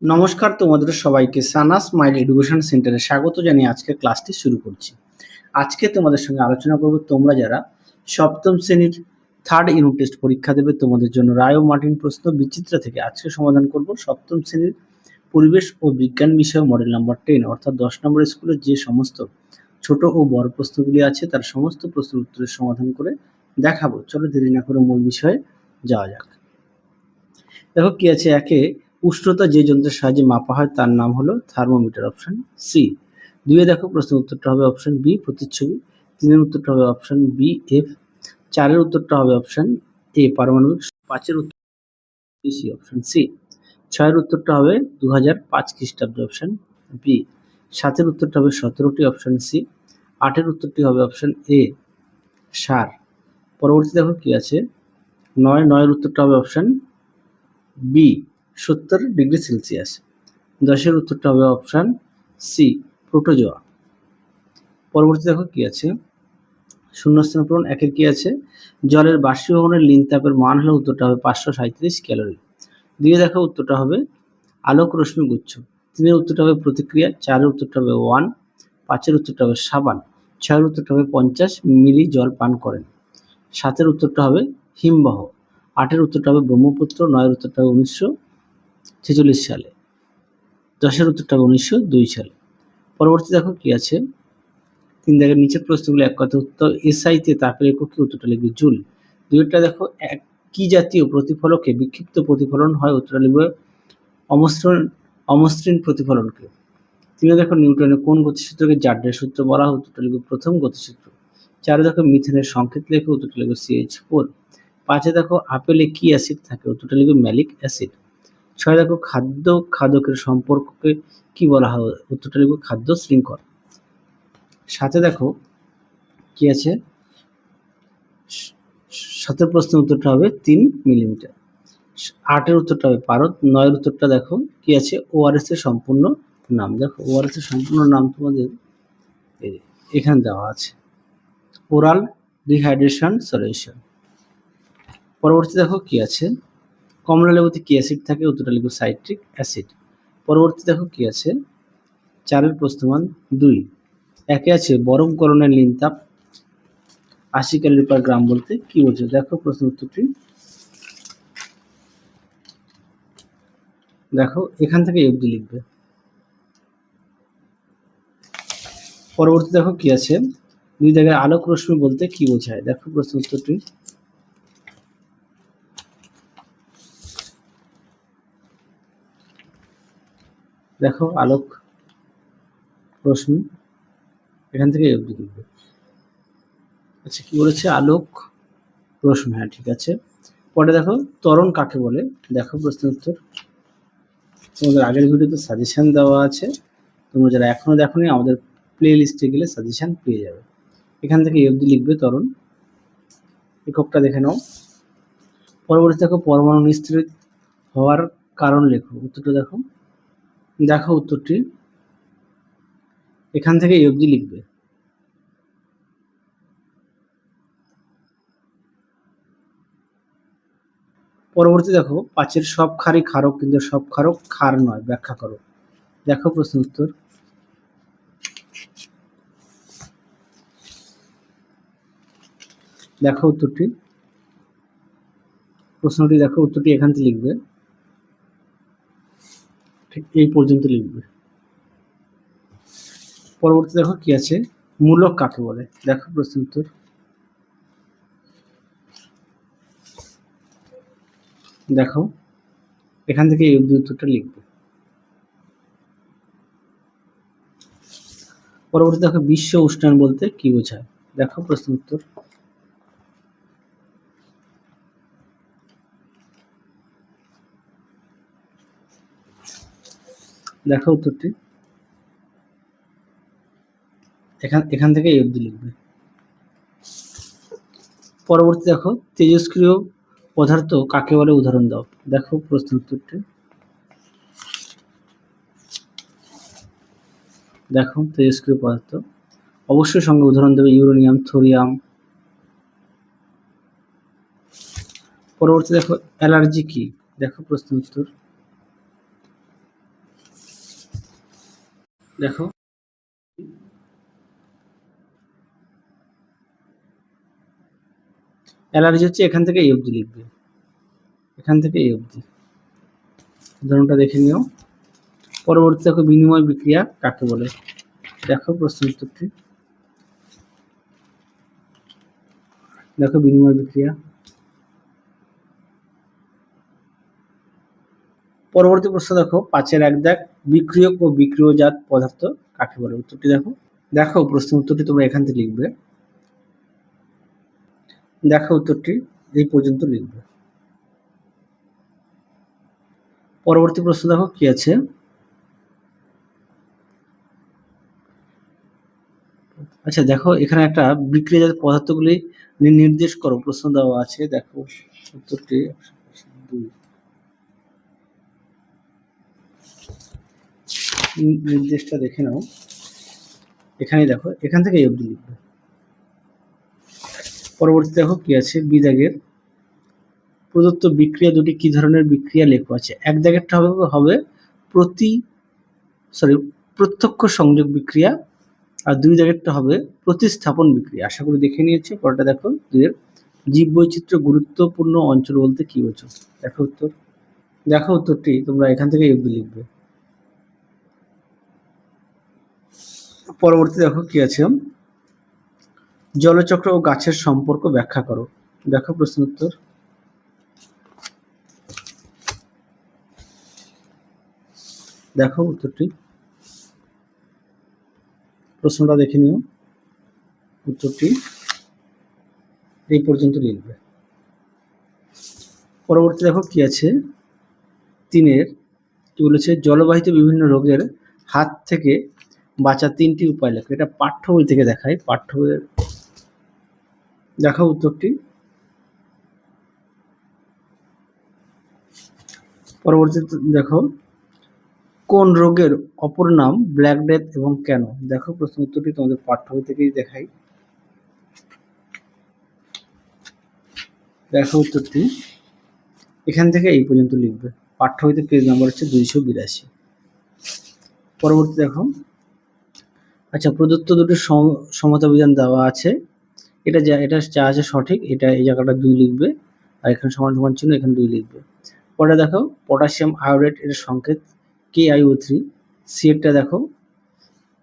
নমস্কার তোমাদের সবাইকে সানাস মাইল এডুকেশন সেন্টারে স্বাগত জানিয়ে আজকের ক্লাসটি শুরু করছি। আজকে তোমাদের সঙ্গে আলোচনা করব তোমরা যারা সপ্তম শ্রেণীর থার্ড ইউনিট টেস্ট পরীক্ষা দেবে তোমাদের জন্য রায় ও মার্টিন প্রশ্ন বিচিত্রা থেকে আজকে সমাধান করব সপ্তম শ্রেণীর পরিবেশ ও বিজ্ঞান বিষয় মডেল নাম্বার 10 অর্থাৎ 10 নম্বর স্কুলের যে সমস্ত ছোট ও বড় প্রশ্নগুলি আছে তার সমস্ত প্রশ্নের উত্তরের সমাধান করে দেখাবো। চলো দেরি না করে মূল বিষয়ে যাওয়া যাক। দেখো কি আছে, একে উষ্ণতা যে যন্ত্রের সাহায্যে মাপা হয় তার নাম হলো থার্মোমিটার, অপশন সি। দুইয়ে দেখো প্রশ্নের উত্তরটা হবে অপশন বি প্রতিচ্ছবি। তিনের উত্তরটা হবে অপশন বি এফ। চারের উত্তরটা হবে অপশন এ পারমাণবিক। পাঁচের উত্তর সি অপশন সি। ছয়ের উত্তরটা হবে 2005 খ্রিস্টাব্দে অপশন বি। সাতের উত্তরটা হবে 17টি অপশন সি। আটের উত্তরটি হবে অপশন এ সার। পরবর্তী দেখো কি আছে, নয়ের উত্তরটা হবে অপশন বি 70°C। 10-এর উত্তরটা হবে অপশন সি প্রোটোজোয়া। পরবর্তী দেখো কি আছে, শূন্যস্থান পূরণ। একের কি আছে, জলের বাষ্পীভবনের লিন তাপের মান হলে উত্তরটা হবে 537 ক্যালোরি। দুইয়ে দেখো উত্তরটা হবে আলোক রশ্মি গুচ্ছ। তিনের উত্তরটা হবে প্রতিক্রিয়া। চারের উত্তরটা হবে 1। পাঁচের উত্তরটা হবে সাবান। ছয়ের উত্তরটা হবে 50 মিলি জল পান করেন। সাতের উত্তরটা হবে হিমবাহ। আটের উত্তরটা হবে ব্রহ্মপুত্র। নয়ের উত্তরটা হবে 1946 সালে। 10-এর উত্তরটা হবে 1902 সালে। পরবর্তী দেখো কি আছে, তিন দাগের নিচের প্রশ্নগুলো এক কথা উত্তর। এসআইতে তাপের একক কি, উত্তরটা লিখবে জুল। দুইটা দেখো, কি জাতীয় প্রতিফলকে বিক্ষিপ্ত প্রতিফলন হয়, উত্তরটা লিখবে অমসৃণ প্রতিফলনকে। তিনে দেখো নিউটনের কোন গতিসূত্রকে জাড্রের সূত্র বলা হয়, উত্তরটা লিখবে প্রথম গতিসূত্র। চারে দেখো মিথেনের সংকেত লেখে, উত্তরটা লিখবে CH4। পাঁচে দেখো আপেলে কি অ্যাসিড থাকে, উত্তরটা লিখবে ম্যালিক অ্যাসিড। ছয় দেখো খাদ্য খাদকের সম্পর্ককে কি বলা হয়, উত্তরটা লিখবে খাদ্য শৃঙ্খল। সাথে দেখো কি আছে, সাতের প্রশ্নের উত্তরটা হবে 3 মিলিমিটার। আটের উত্তরটা হবে পারদ। নয়ের উত্তরটা দেখো কি আছে, ওআরএস এর সম্পূর্ণ নাম। দেখো ওআরএস এর সম্পূর্ণ নাম তোমাদের এখানে দেওয়া আছে, ওরাল রিহাইড্রেশন সলিউশন। পরবর্তী দেখো কি আছে, কমলা লেবুতে কি অ্যাসিড থাকে, উত্তরটা লিখবে সাইট্রিক অ্যাসিড। পরবর্তী দেখো কি আছে, চারের প্রশ্নমান 2। একে আছে বরফগরণের লিন তাপ 80 ক্যালোরি পার গ্রাম বলতে কি বোঝো, দেখো প্রশ্ন উত্তরটি। দেখো এখান থেকে অবধি লিখবে। পরবর্তী দেখো কি আছে, দুই জায়গায় আলোক রশ্মি বলতে কি বোঝায়, দেখো প্রশ্ন উত্তরটি। দেখো আলোক রশ্মি, এখান থেকে অবধি লিখবে। আচ্ছা কি বলেছে, আলোক রশ্মি, হ্যাঁ ঠিক আছে। পরে দেখো ত্বরণ কাকে বলে, দেখো প্রশ্ন উত্তর। তোমাদের আগের ভিডিওতে সাজেশন দেওয়া আছে, তোমরা যারা এখনো দেখোনি আমাদের প্লে লিস্টে গেলে সাজেশন পেয়ে যাবে। এখান থেকে অবধি লিখবে ত্বরণ, এককটা দেখে নাও। পরবর্তী দেখো পরমাণু নিঃসৃত হওয়ার কারণ লেখো, উত্তরটা দেখো। দেখো উত্তরটি এখান থেকে অবধি লিখবে। পরবর্তী দেখো পাঁচের সব ক্ষারই ক্ষারক কিন্তু সব ক্ষারক ক্ষার নয়, ব্যাখ্যা করো। দেখো প্রশ্ন উত্তর। দেখো উত্তরটি, প্রশ্নটি দেখো, উত্তরটি এখান থেকে লিখবে, ঠিক এই পর্যন্ত লিখবে। পরবর্তী দেখো কি আছে, মূলক কাকে বলে, দেখো প্রশ্ন উত্তর। দেখো এখান থেকে এই অবধি উত্তরটা লিখবে। পরবর্তী দেখো বিশ্ব উষ্ণায়ন বলতে কি বোঝায়, দেখো প্রশ্ন উত্তর। দেখো উত্তরটি এখান থেকে এই অবধি লিখবে। পরবর্তী দেখো তেজস্ক্রিয় পদার্থ কাকে বলে, উদাহরণ দাও, দেখো প্রশ্ন উত্তরটি। দেখো তেজস্ক্রিয় পদার্থ অবশ্যই সঙ্গে উদাহরণ দেবে, ইউরেনিয়াম, থোরিয়াম। পরবর্তী দেখো অ্যালার্জি কি, দেখো প্রশ্ন উত্তর। দেখো অ্যালার্জি হচ্ছে এখান থেকে এই অবধি লিখবে, এখান থেকে এই অবধি। উদাহরণটা দেখে নিও। পরবর্তী দেখো বিনিময় বিক্রিয়া কাকে বলে। দেখো প্রশ্ন উত্তরটি, দেখো বিনিময় বিক্রিয়া। পরবর্তী প্রশ্ন দেখো 5-এর 1 দাগ, বিক্রিয়ক ও বিক্রিয়জাত পদার্থ কাকে বলে। উত্তরটি দেখো, দেখো প্রশ্ন উত্তরটি তোমরা এখান থেকে লিখবে। দেখো উত্তরটি এই পর্যন্ত লিখবে। পরবর্তী প্রশ্ন দেখো কি আছে, আচ্ছা দেখো এখানে একটা বিক্রিয়াজাত পদার্থগুলি নির্দেশ করো প্রশ্ন দেওয়া আছে। দেখো উত্তরটি 2 নির্দেশটা দেখে নাও, এখানে দেখো এখান থেকে এই অবধি লিখবে। পরবর্তী দেখো কি আছে, বিদাগের প্রদত্ত বিক্রিয়া দুটি কি ধরনের বিক্রিয়া লেখো আছে। 1 দাগেরটা হবে প্রত্যক্ষ সংযোগ বিক্রিয়া, আর 2 দাগেরটা হবে প্রতিস্থাপন বিক্রিয়া। আশা করি দেখে নিয়েছে। পরেরটা দেখো 2-এর জীববৈচিত্র্য গুরুত্বপূর্ণ অঞ্চল বলতে কি বোঝো। দেখো উত্তর, দেখো উত্তরটি তোমরা এখান থেকে এই অবধি লিখবে। পরবর্তী দেখো কি আছে, জলচক্র ও গাছের সম্পর্ক ব্যাখ্যা করো। দেখো প্রশ্ন উত্তর, দেখো উত্তরটি, প্রশ্নটা দেখে নিও। উত্তরটি এই পর্যন্ত লিখবে। পরবর্তী দেখো কি আছে, 3-এর কি বলেছে, জলবাহিত বিভিন্ন রোগের হাত থেকে বাঁচার 3টি উপায় লেখো। এটা পাঠ্য বই থেকে দেখায়, পাঠ্য বইয়ের। দেখো উত্তরটি, পরবর্তীতে দেখো কোন রোগের অপর নাম ব্ল্যাক ডেথ এবং কেন। দেখো প্রশ্ন উত্তরটি তোমাদের পাঠ্য বই থেকেই দেখাই। দেখো উত্তরটি এখান থেকে এই পর্যন্ত লিখবে। পাঠ্য বইতে পেজ নাম্বার হচ্ছে 282। পরবর্তী দেখো, আচ্ছা প্রদত্ত দুটি সমতা বিধান দেওয়া আছে, এটা যা আছে সঠিক, এটা এই জায়গাটা 2 লিখবে, আর এখানে সমান সমান চিহ্ন, এখানে 2 লিখবে। পরে দেখো পটাশিয়াম আয়োডাইড এর সংকেত KiO3। সি এরটা দেখো,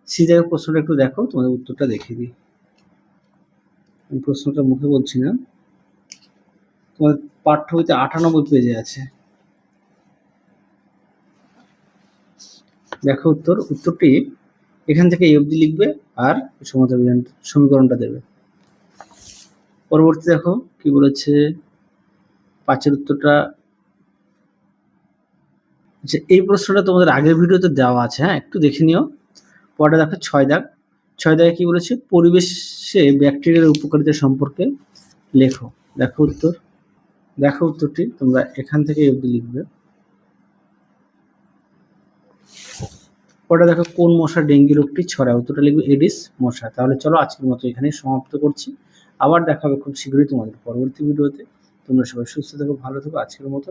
সি থেকে প্রশ্নটা একটু দেখো, তোমাদের উত্তরটা দেখিয়ে দিই। আমি প্রশ্নটা মুখে বলছি না, তোমার পাঠ্য বইতে 98 পেজে আছে। দেখো উত্তরটি এখান থেকে এই অবধি লিখবে, আর সমতা বিধান সমীকরণটা দেবে। পরবর্তী দেখো কি বলেছে, 5-এর উত্তরটা, আচ্ছা এই প্রশ্নটা তোমাদের আগের ভিডিওতে দেওয়া আছে, হ্যাঁ একটু দেখে নিও। পরটা দেখো 6 দাগ, 6 দাগে কি বলেছে, পরিবেশে ব্যাকটেরিয়ার উপকারিতা সম্পর্কে লেখো। দেখো উত্তর, দেখো উত্তরটি তোমরা এখান থেকে এই অবধি লিখবে। পরটা দেখো কোন মশা ডেঙ্গি রোগটি ছড়ায়। উত্তরটা লিখবে এডিস মশা। তাহলে চলো আজকের মতো এখানেই সমাপ্ত করছি। আবার দেখা হবে খুব শীঘ্রই তোমাদের পরবর্তী ভিডিওতে। তোমরা সবাই সুস্থ থেকো, ভালো থেকো। আজকের মতো